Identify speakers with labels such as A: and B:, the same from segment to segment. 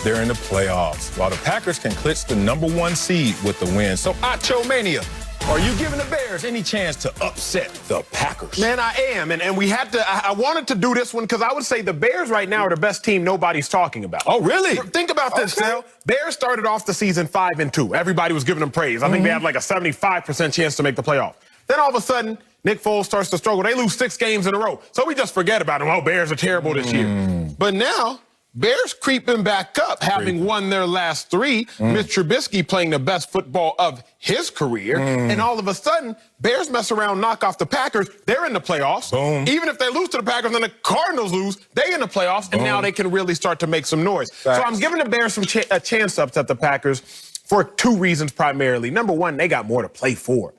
A: they're in the playoffs, while the Packers can clinch the #1 seed with the win. So, Acho Mania, are you giving the Bears any chance to upset the Packers?
B: Man, I am. And we had to, I wanted to do this one because I would say the Bears right now are the best team nobody's talking about.
A: Oh, really?
B: Think about this, Sal. Bears started off the season 5-2. Everybody was giving them praise. I think they had like a 75% chance to make the playoff. Then all of a sudden, Nick Foles starts to struggle. They lose 6 games in a row. So we just forget about them. Oh, Bears are terrible this year. But now, Bears creeping back up, having won their last 3. Mitch Trubisky playing the best football of his career. And all of a sudden, Bears mess around, knock off the Packers. They're in the playoffs.
A: Boom.
B: Even if they lose to the Packers and the Cardinals lose, they in the playoffs. And now they can really start to make some noise.
A: Facts.
B: So I'm giving the Bears a chance to upset the Packers for 2 reasons primarily. Number one, they got more to play for.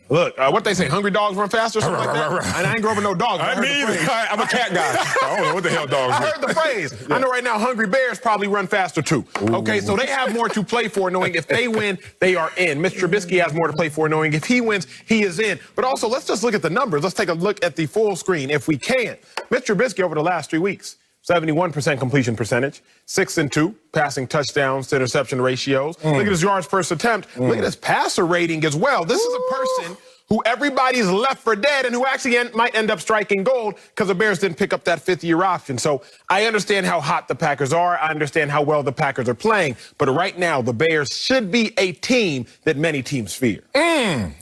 B: Look, what they say, hungry dogs run faster, something like that? And I ain't grew up with no dogs.
A: I mean, I'm a cat guy. I don't know what the hell dogs do.
B: I heard the phrase. I know right now hungry bears probably run faster too. Okay, so they have more to play for, knowing if they win, they are in. Mr. Trubisky has more to play for, knowing if he wins, he is in. But also, let's just look at the numbers. Let's take a look at the full screen if we can. Mr. Trubisky over the last 3 weeks, 71% completion percentage, 6-2 passing touchdowns to interception ratios. Look at his yards per attempt. Look at his passer rating as well. This is a person who everybody's left for dead and who actually might end up striking gold because the Bears didn't pick up that 5th-year option. So I understand how hot the Packers are. I understand how well the Packers are playing. But right now, the Bears should be a team that many teams fear.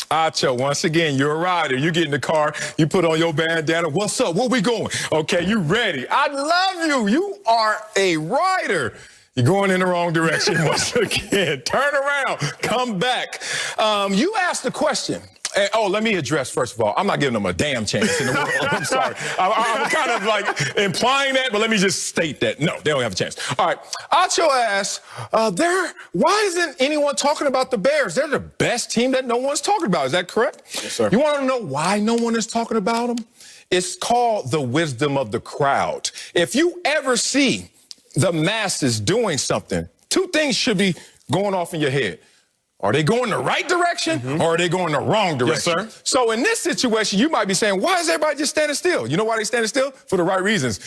A: Acho, once again, you're a rider. You get in the car, you put on your bandana. What's up? Where we going? Okay, you ready? I love you. You are a rider. You're going in the wrong direction once again. Turn around. Come back. You asked the question. Oh, let me address, first of all, I'm not giving them a damn chance in the world. I'm sorry. I'm kind of like implying that, but let me just state that. No, they don't have a chance. All right. Acho asks, why isn't anyone talking about the Bears? They're the best team that no one's talking about. Is that correct?
B: Yes, sir.
A: You want to know why no one is talking about them? It's called the wisdom of the crowd. If you ever see the masses doing something, 2 things should be going off in your head. Are they going the right direction or are they going the wrong direction?
B: Yes, sir.
A: So in this situation, you might be saying, why is everybody just standing still? You know why they standing still? For the right reasons.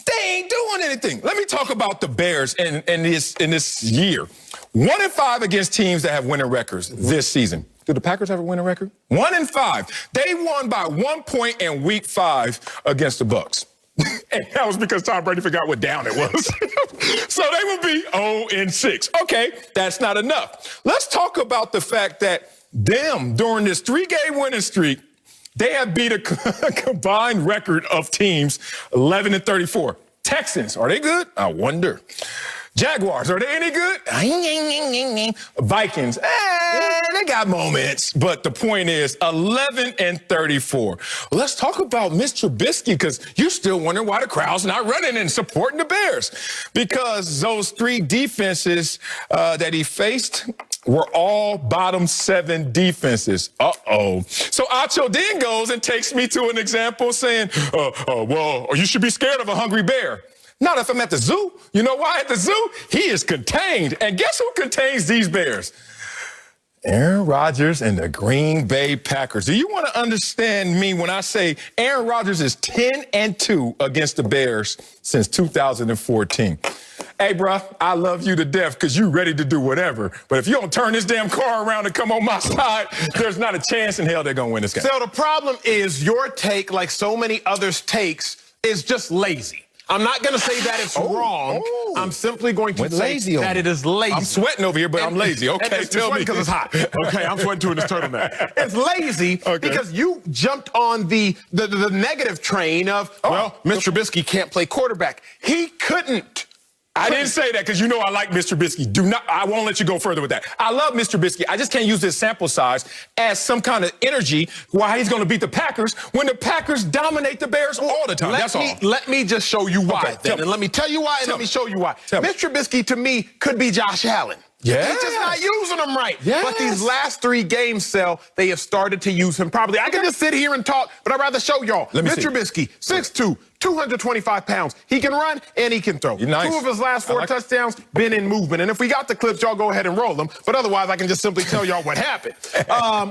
A: They ain't doing anything. Let me talk about the Bears in this year. 1-5 against teams that have winning records this season. Do the Packers have a winning record? 1-5. They won by 1 point in week 5 against the Bucs. And that was because Tom Brady forgot what down it was. So they will be 0-6. Okay, that's not enough. Let's talk about the fact that them, during this 3-game winning streak, they have beat a combined record of teams 11-34. Texans, are they good? I wonder. Jaguars, are they any good? Vikings, they got moments. But the point is 11-34. Let's talk about Mr. Trubisky, because you're still wondering why the crowd's not running and supporting the Bears. Because those 3 defenses that he faced were all bottom 7 defenses. So Acho then goes and takes me to an example saying, well, you should be scared of a hungry bear. Not if I'm at the zoo. You know why at the zoo? He is contained. And guess who contains these Bears? Aaron Rodgers and the Green Bay Packers. Do you want to understand me when I say Aaron Rodgers is 10-2 against the Bears since 2014? Hey, bro, I love you to death because you're ready to do whatever. But if you don't turn this damn car around and come on my side, there's not a chance in hell they're going to win this game.
B: So the problem is your take, like so many others' takes, is just lazy. I'm not going to say that it's wrong. I'm simply going to say that it is lazy.
A: I'm sweating over here, but I'm lazy. Okay, tell me.
B: Because it's hot. Okay, I'm sweating too in this turtleneck. It's lazy because you jumped on the negative train of, well, Mr. Trubisky can't play quarterback. He couldn't.
A: I didn't say that because you know I like Mr. Trubisky. I won't let you go further with that. I love Mr. Trubisky. I just can't use this sample size as some kind of energy why he's going to beat the Packers when the Packers dominate the Bears all the time. That's all.
B: Let me just show you why then. And let me tell you why and let me show you why. Mr. Trubisky, to me, could be Josh Allen.
A: Yeah.
B: He's just not using them right.
A: Yes.
B: But these last 3 games, Sel, they have started to use him properly. I can just sit here and talk, but I'd rather show y'all. Mitch Trubisky, 6'2", 225 pounds. He can run and he can throw.
A: Nice.
B: 2 of his last 4 touchdowns been in movement. And if we got the clips, y'all go ahead and roll them. But otherwise, I can just simply tell y'all what happened.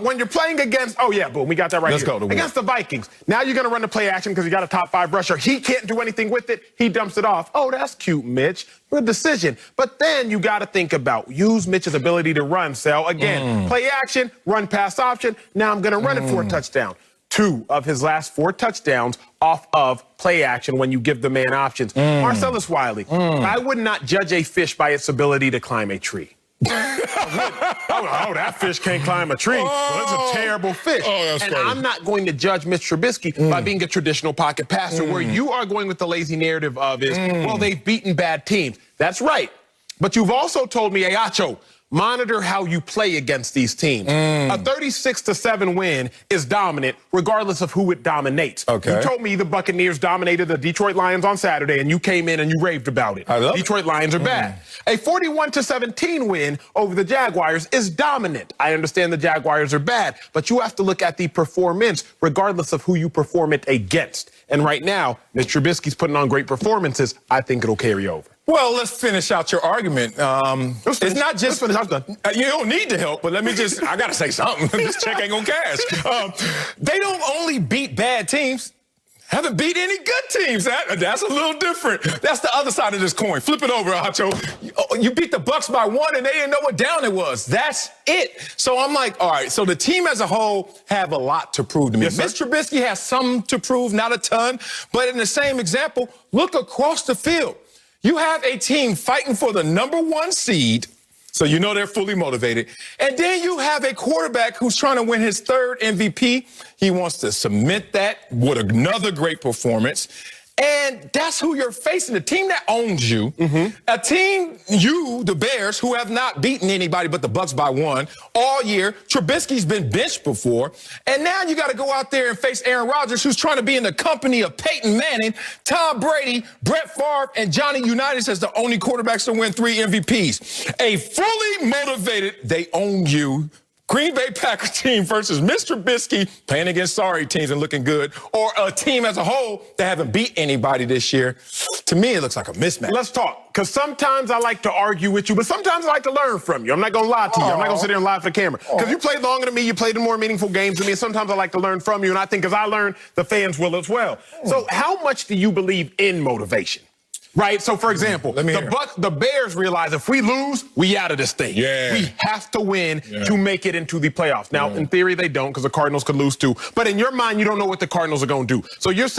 B: When you're playing against, oh yeah, boom, we got that right here. Against the Vikings. Now you're going to run the play action because you got a top 5 rusher. He can't do anything with it. He dumps it off. Oh, that's cute, Mitch. Good decision. But then you got to think about use Mitch's ability to run. So again, play action, run pass option. Now I'm going to run it for a touchdown. 2 of his last 4 touchdowns off of play action when you give the man options. Marcellus Wiley, I would not judge a fish by its ability to climb a tree. Oh, that fish can't climb a tree. Well, that's a terrible fish. And funny. I'm not going to judge Mitch Trubisky by being a traditional pocket passer where you are going with the lazy narrative of is, well, they've beaten bad teams. That's right. But you've also told me, hey, Acho, monitor how you play against these teams. A 36-7 win is dominant regardless of who it dominates. You told me the Buccaneers dominated the Detroit Lions on Saturday, and you came in and you raved about it. Detroit Lions are bad. A 41-17 win over the Jaguars is dominant. I understand the Jaguars are bad, but you have to look at the performance regardless of who you perform it against. And right now, Mitch Trubisky's putting on great performances. I think it'll carry over.
A: Well, let's finish out your argument. It's not just you don't need to help, but let me just, I got to say something. This check ain't going to cash. They don't only beat bad teams. Haven't beat any good teams. That's a little different. That's the other side of this coin. Flip it over, Acho. You beat the Bucs by 1, and they didn't know what down it was. That's it. So I'm like, all right, so the team as a whole have a lot to prove to me. Mitch Trubisky has some to prove, not a ton. But in the same example, look across the field. You have a team fighting for the #1 seed, so you know they're fully motivated. And then you have a quarterback who's trying to win his 3rd MVP. He wants to cement that with another great performance. And that's who you're facing, a team that owns you, a team, the Bears, who have not beaten anybody but the Bucs by 1 all year. Trubisky's been benched before. And now you got to go out there and face Aaron Rodgers, who's trying to be in the company of Peyton Manning, Tom Brady, Brett Favre, and Johnny Unitas as the only quarterbacks to win 3 MVPs. A fully motivated, they own you, Green Bay Packers team versus Mr. Trubisky playing against sorry teams and looking good, or a team as a whole that haven't beat anybody this year. To me, it looks like a mismatch.
B: Let's talk, because sometimes I like to argue with you, but sometimes I like to learn from you. I'm not going to lie to you. I'm not going to sit there and lie for the camera. Because you played longer than me, you played in more meaningful games than me, and sometimes I like to learn from you, and I think as I learn, the fans will as well. So how much do you believe in motivation? Right? So, for example, the Bears realize if we lose, we out of this thing. We have to win to make it into the playoffs. Now, in theory, they don't because the Cardinals could lose too. But in your mind, you don't know what the Cardinals are going to do. So you're